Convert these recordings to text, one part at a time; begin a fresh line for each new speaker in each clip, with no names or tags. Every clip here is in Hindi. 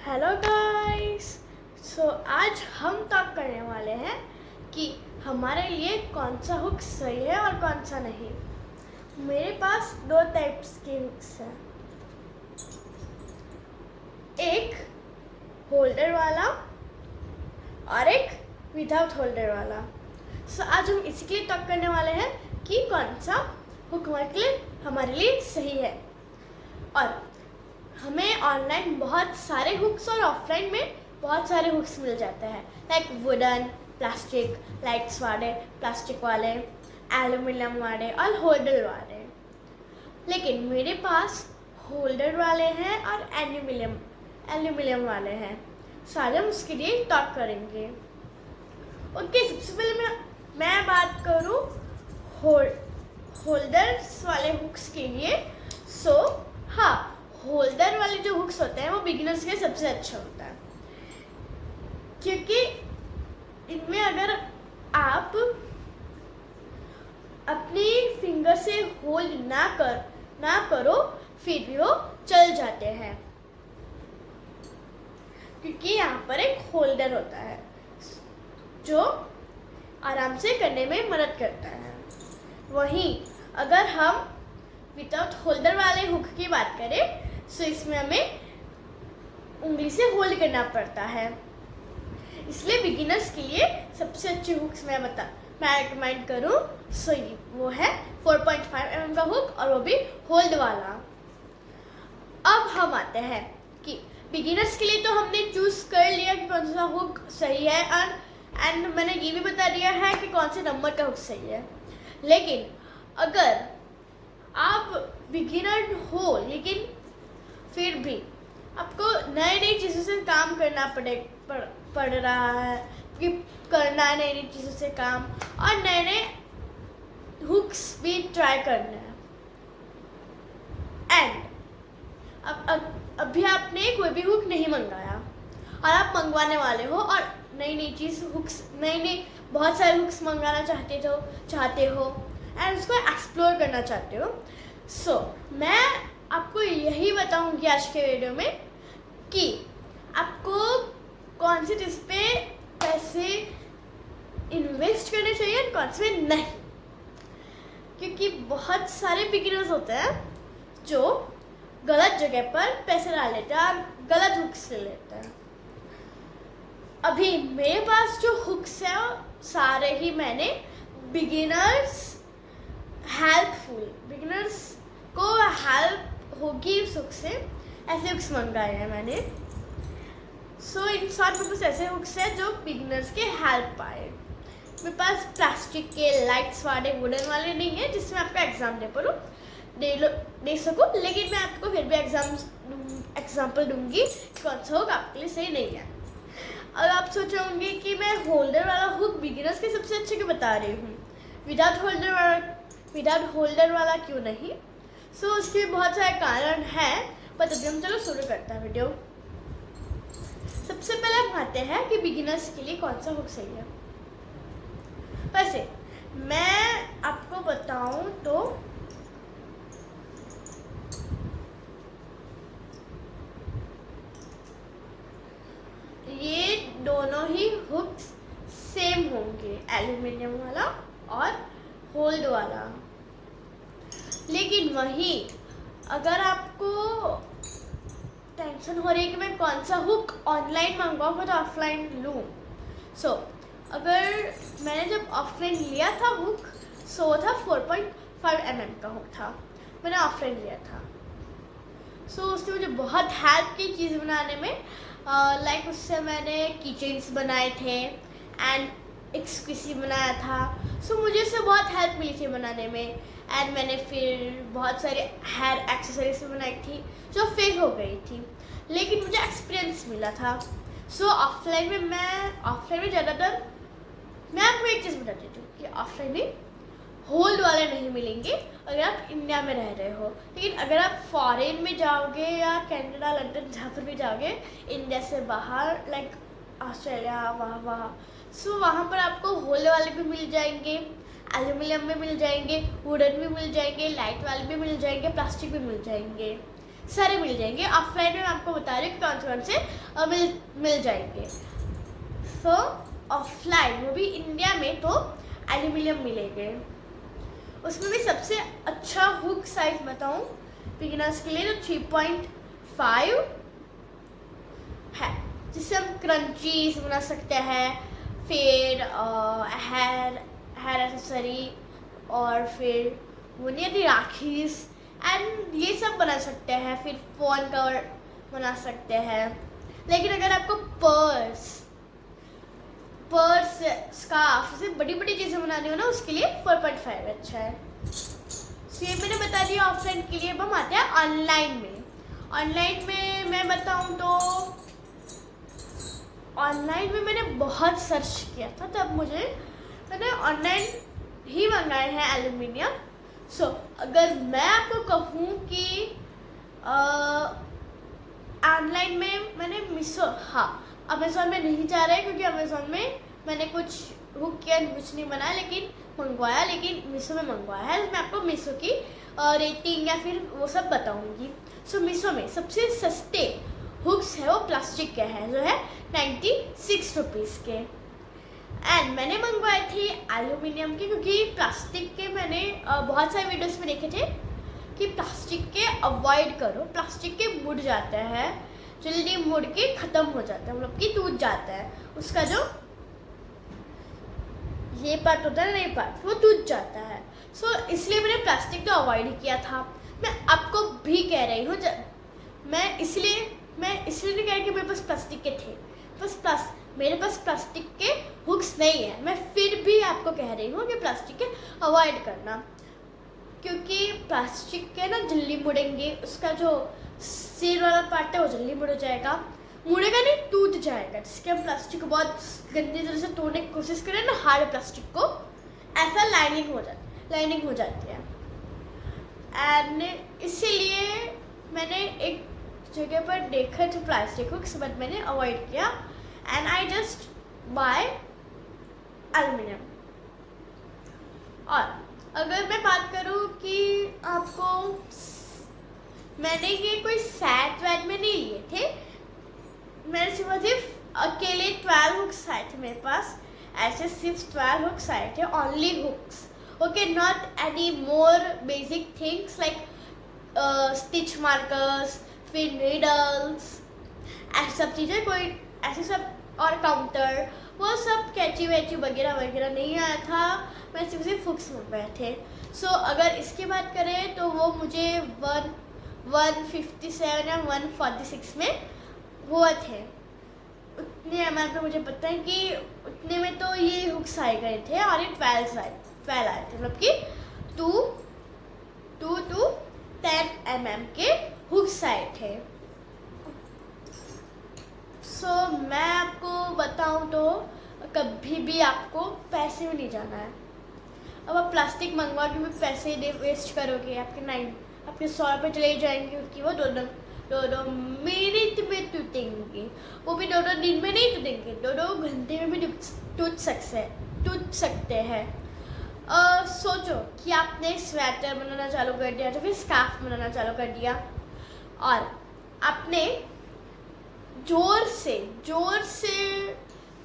Hello guys. आज हम टॉक करने वाले हैं कि हमारे लिए कौन सा हुक सही है और कौन सा नहीं। मेरे पास दो टाइप्स के हुक्स हैं, एक होल्डर वाला और एक विदाउट होल्डर वाला। आज हम इसी के लिए टॉक करने वाले हैं कि कौन सा हुक हमारे लिए सही है। और हमें ऑनलाइन बहुत सारे हुक्स और ऑफलाइन में बहुत सारे हुक्स मिल जाते हैं, लाइक वुडन, प्लास्टिक, लाइट्स वाले, प्लास्टिक वाले, एल्यूमिनियम वाले और होल्डर वाले। लेकिन मेरे पास होल्डर वाले हैं और एल्यूमिनियम वाले हैं। आज हम उसके लिए टॉक करेंगे। ओके, सबसे पहले मैं बात करूँ होल्डर्स वाले हुक्स के लिए। हाँ, होल्डर वाले जो हुक्स होते हैं वो बिगिनर्स के लिए सबसे अच्छा होता है, क्योंकि इनमें अगर आप अपनी फिंगर से होल्ड ना करो फिर भी वो चल जाते हैं, क्योंकि यहाँ पर एक होल्डर होता है जो आराम से करने में मदद करता है। वहीं अगर हम विदाउट होल्डर वाले हुक की बात करें तो इसमें हमें उंगली से होल्ड करना पड़ता है। इसलिए बिगिनर्स के लिए सबसे अच्छे हुक्स मैं रिकमेंड करूँ वो है 4.5 mm का हुक, और वो भी होल्ड वाला। अब हम आते हैं कि बिगिनर्स के लिए तो हमने चूज कर लिया कि कौन सा हुक सही है, एंड मैंने ये भी बता दिया है कि कौन से नंबर का हुक सही है। लेकिन अगर आप बिगिनर हो लेकिन फिर भी आपको नई चीज़ों से काम करना पड़ रहा है, कि करना है नई चीज़ों से काम, और नए हुक्स भी ट्राई करना है। एंड अभी आपने कोई भी हुक नहीं मंगाया और आप मंगवाने वाले हो और नई चीज़ हुक्स बहुत सारे हुक्स मंगाना चाहते हो एंड उसको एक्सप्लोर करना चाहते हो। मैं आपको यही बताऊंगी आज के वीडियो में कि आपको कौन सी चीज़ पे पैसे इन्वेस्ट करने चाहिए और कौन से नहीं, क्योंकि बहुत सारे बिगिनर्स होते हैं जो गलत जगह पर पैसे डाल लेते हैं और गलत हुक्स ले लेते हैं। अभी मेरे पास जो हुक्स है सारे ही मैंने बिगिनर्स को हेल्प होगी इस हुक से ऐसे हुक्स मंगाए हैं मैंने। इन शॉर्ट में कुछ ऐसे हुक्स हैं जो बिगिनर्स के हेल्प पाए। मेरे पास प्लास्टिक के, लाइट्स वाले, वुडन वाले नहीं है जिसमें आपका एग्जाम दे सकूँ, लेकिन मैं आपको फिर भी एग्जाम्पल दूंगी कौन सा हुक आपके लिए सही नहीं है। और आप सोच रहे होंगे कि मैं होल्डर वाला हुक बिगिनर्स के सबसे अच्छे क्यों बता रही हूँ, विदाउट होल्डर वाला क्यों नहीं। उसके बहुत सारे कारण हैं, पर अभी हम चलो शुरू करते हैं वीडियो। सबसे पहले हम आते हैं कि बिगिनर्स के लिए कौन सा हुक सही है। वैसे मैं आपको बताऊं तो ये दोनों ही हुक्स सेम होंगे, एल्यूमिनियम वाला और होल्ड वाला। लेकिन वही अगर आपको टेंशन हो रही है कि मैं कौन सा हुक ऑनलाइन मंगवाऊँ तो ऑफलाइन लूँ, अगर मैंने जब ऑफलाइन लिया था हुक वो था 4.5 mm का हुक था, मैंने ऑफलाइन लिया था। उसने मुझे बहुत हेल्प की चीज़ बनाने में। लाइक उससे मैंने कीचेन्स बनाए थे एंड एक स्क्विशी बनाया था। मुझे उससे बहुत हेल्प मिली थी बनाने में। एंड मैंने फिर बहुत सारे हेयर एक्सेसरीज बनाई थी जो फेक हो गई थी, लेकिन मुझे एक्सपीरियंस मिला था। ऑफलाइन में ज़्यादातर मैं आपको एक चीज़ बता देती हूँ कि ऑफलाइन में होल्ड वाले नहीं मिलेंगे अगर आप इंडिया में रह रहे हो। लेकिन अगर आप फॉरेन में जाओगे या कनाडा, लंदन, जहाँ पर भी जाओगे इंडिया से बाहर, लाइक ऑस्ट्रेलिया, वहाँ पर आपको होल्ड वाले भी मिल जाएंगे, एल्यूमिनियम में मिल जाएंगे, वुडन भी मिल जाएंगे, लाइट वाले भी मिल जाएंगे, प्लास्टिक भी मिल जाएंगे। सारे मिल जाएंगे। ऑफलाइन में मैं आपको बता रही हूँ कौन से मिल जाएंगे। सो ऑफलाइन वो भी इंडिया में तो एल्यूमिनियम मिलेंगे। उसमें भी सबसे अच्छा हुक साइज बताऊँ बिगिनर्स के लिए तो 3.5 है, जिससे हम क्रंचीज बना सकते हैं, फिर हेयर एक्सेसरी, और फिर वो नहीं आती राखीज एंड ये सब बना सकते हैं। फिर फोन कवर बना सकते हैं। लेकिन अगर आपको पर्स स्कार्फ जैसे बड़ी बड़ी चीज़ें बनानी हो ना, उसके लिए 4.5 अच्छा है। तो ये मैंने बता दिया ऑफलाइन के लिए। अब हम आते हैं ऑनलाइन में। ऑनलाइन में मैं बताऊँ तो ऑनलाइन में मैंने बहुत सर्च किया था, तब मैंने ऑनलाइन ही मंगाए हैं एल्यूमिनियम। सो अगर मैं आपको कहूँ कि ऑनलाइन में मैंने मीशो, हाँ अमेज़ोन में नहीं जा रहा है क्योंकि अमेज़ोन में मैंने कुछ हुक किया, कुछ नहीं बनाया लेकिन मंगवाया, लेकिन मीशो में मंगवाया है। मैं आपको मीशो की रेटिंग या फिर वो सब बताऊंगी। सो मीशो में सबसे सस्ते हुक्स है वो प्लास्टिक के हैं, जो है 96 रुपीज़ के। एंड मैंने मंगवाए थे एल्यूमिनियम के, क्योंकि प्लास्टिक के मैंने बहुत सारे वीडियोस में देखे थे कि प्लास्टिक के अवॉइड करो, प्लास्टिक के मुड़ जाते हैं, जल्दी मुड़ के ख़त्म हो जाता है, मतलब कि टूट जाता है, उसका जो ये पार्ट होता है ना, ये पार्ट वो टूट जाता है। सो इसलिए मैंने प्लास्टिक तो अवॉइड ही किया था। मैं आपको भी कह रही हूँ, मैं इसलिए नहीं कह रही कि मेरे पास प्लास्टिक के थे, मेरे पास प्लास्टिक के हुक्स नहीं है। मैं फिर भी आपको कह रही हूँ कि प्लास्टिक के अवॉइड करना, क्योंकि प्लास्टिक के ना जल्दी मुड़ेंगे, उसका जो सिर वाला पार्ट है वो जल्दी मुड़ जाएगा, मुड़ेगा नहीं, टूट जाएगा। जिसके हम प्लास्टिक को बहुत गंदी तरह से तोड़ने की कोशिश करें ना, हार्ड प्लास्टिक को, ऐसा लाइनिंग हो जाती है। एंड इसीलिए मैंने एक जगह पर देखा था प्लास्टिक हुक्स, बट मैंने अवॉइड किया and I just by aluminium. और अगर मैं बात करूँ कि आपको, मैंने ये कोई सेट वैट में नहीं लिए थे, मैंने सिर्फ अकेले 12 हुक्स आए थे मेरे पास, ऐसे सिर्फ 12 हुक्स आए थे, only hooks, okay, not any more basic things like stitch markers, फिर नीडल्स, ऐसी सब चीज़ें, कोई ऐसे सब, और काउंटर, वो सब कैची वैची वगैरह नहीं आया था। मैं सिर्फ हुक्स मंगवाए थे। सो अगर इसकी बात करें तो वो मुझे 157 या 146 में हुआ थे। उतने अमाउंट पे मुझे पता है कि उतने में तो ये हुक्स आए गए थे, और ये 12 आए थे, मतलब कि 2 to 10 mm के हुक्स आए थे। सो मैं आपको बताऊं तो कभी भी आपको पैसे में नहीं जाना है। अब आप प्लास्टिक मंगवा के भी पैसे वेस्ट करोगे, आपके 100 रुपये चले जाएंगे, क्योंकि वो दो मिनट में टूटेंगे, वो भी 2 दिन में नहीं टूटेंगे, 2 घंटे में भी टूट सकते हैं। सोचो कि आपने स्वेटर बनाना चालू कर दिया, तो फिर स्कार्फ बनाना चालू कर दिया, और आपने जोर से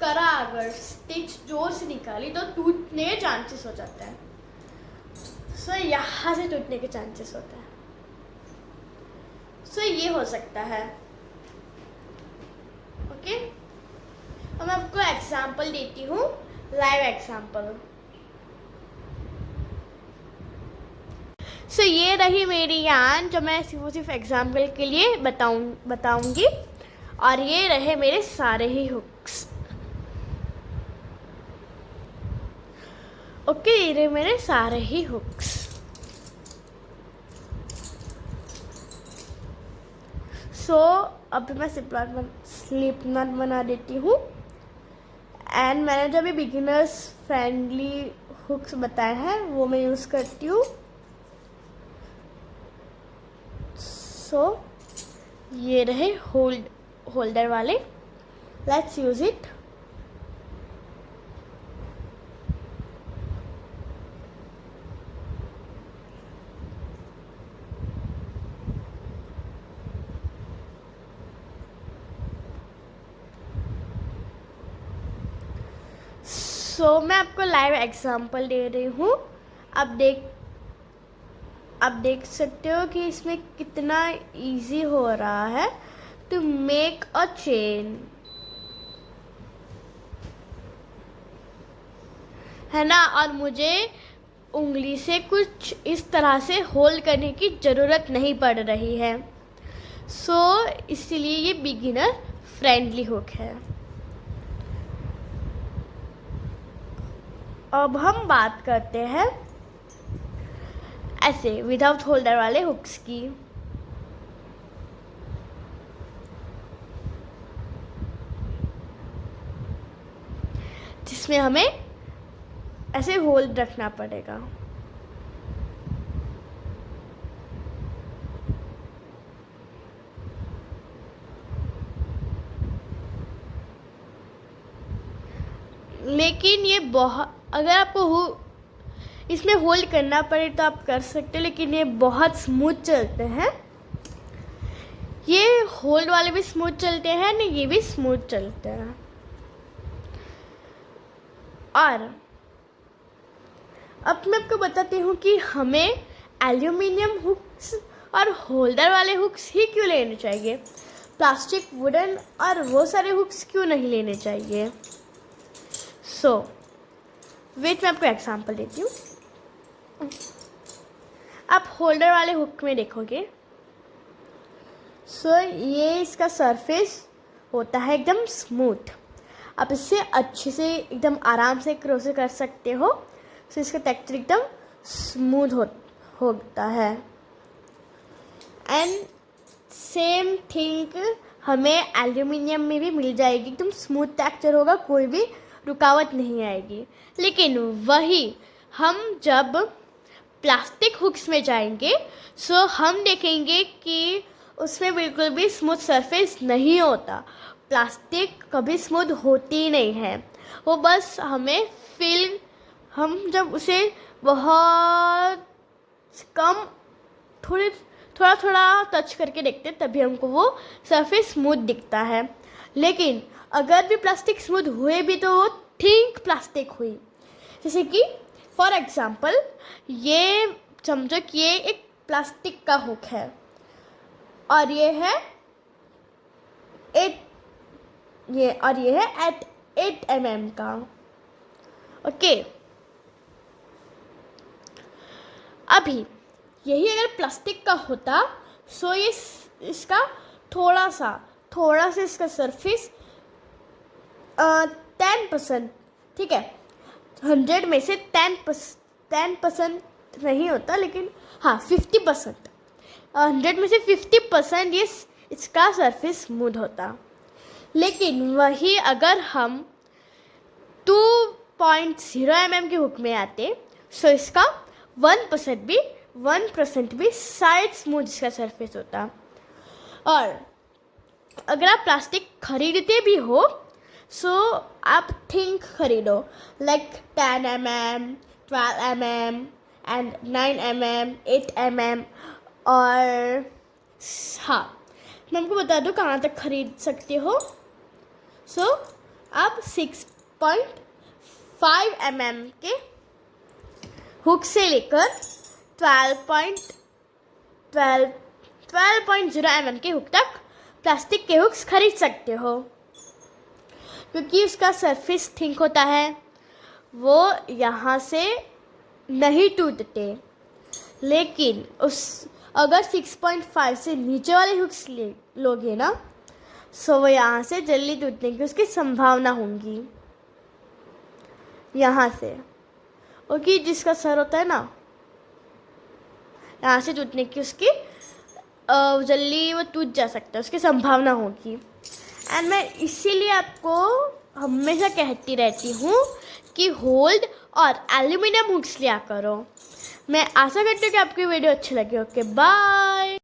करा, अगर स्टिच जोर से निकाली तो टूटने के चांसेस हो जाता है। सो यहाँ से टूटने के चांसेस होता है। सो ये हो सकता है, ओके। अब मैं आपको एग्जांपल देती हूँ, लाइव एग्जांपल। सो ये रही मेरी यान, जो मैं सिर्फ एग्जांपल के लिए बताऊंगी, और ये रहे मेरे सारे ही हुक्स, ओके, ये रहे मेरे सारे ही हुक्स। सो अभी मैं स्लिप नॉट बना देती हूँ, एंड मैंने जो भी बिगिनर्स फ्रेंडली हुक्स बताए हैं वो मैं यूज़ करती हूँ। सो ये रहे होल्डर वाले, लेट्स यूज इट। सो मैं आपको लाइव एग्जांपल दे रही हूँ। आप देख सकते हो कि इसमें कितना इजी हो रहा है टू मेक अ चेन, है ना। और मुझे उंगली से कुछ इस तरह से होल्ड करने की ज़रूरत नहीं पड़ रही है। सो इसलिए ये बिगिनर फ्रेंडली हुक है। अब हम बात करते हैं ऐसे विदाउट होल्डर वाले हुक्स की। जिसमें हमें ऐसे होल्ड रखना पड़ेगा। लेकिन ये बहुत, अगर आपको इसमें होल्ड करना पड़े तो आप कर सकते हो, लेकिन ये बहुत स्मूथ चलते हैं। ये होल्ड वाले भी स्मूथ चलते हैं ना, ये भी स्मूथ चलते हैं। और अब मैं आपको बताती हूँ कि हमें एल्यूमिनियम हुक्स और होल्डर वाले हुक्स ही क्यों लेने चाहिए, प्लास्टिक, वुडन और वो सारे हुक्स क्यों नहीं लेने चाहिए। सो वेट, मैं आपको एग्जांपल देती हूँ। आप होल्डर वाले हुक में देखोगे, सो ये इसका सरफेस होता है एकदम स्मूथ। आप इससे अच्छे से एकदम आराम से क्रोशे कर सकते हो। सो इसका टेक्सचर एकदम स्मूथ होता है। एंड सेम थिंग हमें एल्यूमिनियम में भी मिल जाएगी, एकदम स्मूथ टेक्सचर होगा, कोई भी रुकावट नहीं आएगी। लेकिन वही हम जब प्लास्टिक हुक्स में जाएंगे, सो हम देखेंगे कि उसमें बिल्कुल भी स्मूथ सरफेस नहीं होता। प्लास्टिक कभी स्मूथ होती नहीं है, वो बस हमें हम जब उसे बहुत कम थोड़ा टच करके देखते हैं तभी हमको वो सरफेस स्मूथ दिखता है। लेकिन अगर भी प्लास्टिक स्मूथ हुए भी तो वो थिंक प्लास्टिक हुई। जैसे कि फॉर एग्जांपल ये समझो कि ये एक प्लास्टिक का हुक है और ये है 8 mm का। ओके, अभी यही अगर प्लास्टिक का होता, सो ये इसका थोड़ा सा इसका सरफेस 10%, ठीक है, 100 में से 10% नहीं होता, लेकिन हाँ 50%, 100 में से 50% ये इसका सरफेस स्मूथ होता। लेकिन वही अगर हम 2.0 mm के हुक में आते, सो इसका 1% भी साइड स्मूथ इसका सरफेस होता। और अगर आप प्लास्टिक खरीदते भी हो, सो आप थिंक खरीदो like 10 mm, 12 mm and 9 mm, 8 mm। और हाँ, मैं आपको बता दूँ कहाँ तक खरीद सकते हो। सो आप 6.5 mm के हुक से लेकर 12.0 mm के हुक तक प्लास्टिक के हुक्स खरीद सकते हो, क्योंकि उसका सरफेस थिंक होता है, वो यहाँ से नहीं टूटते। लेकिन अगर 6.5 से नीचे वाले हुक्स लोगे ना, सो वो यहाँ से जल्दी टूटने की उसकी संभावना होगी, यहाँ से। क्योंकि जिसका सर होता है ना, यहाँ से टूटने की उसकी जल्दी वो टूट जा सकता है, उसकी संभावना होगी। एंड मैं इसीलिए आपको हमेशा कहती रहती हूँ कि होल्ड और एल्यूमिनियम हुक्स लिया करो। मैं आशा करती हूँ कि आपकी वीडियो अच्छी लगी। Okay, bye.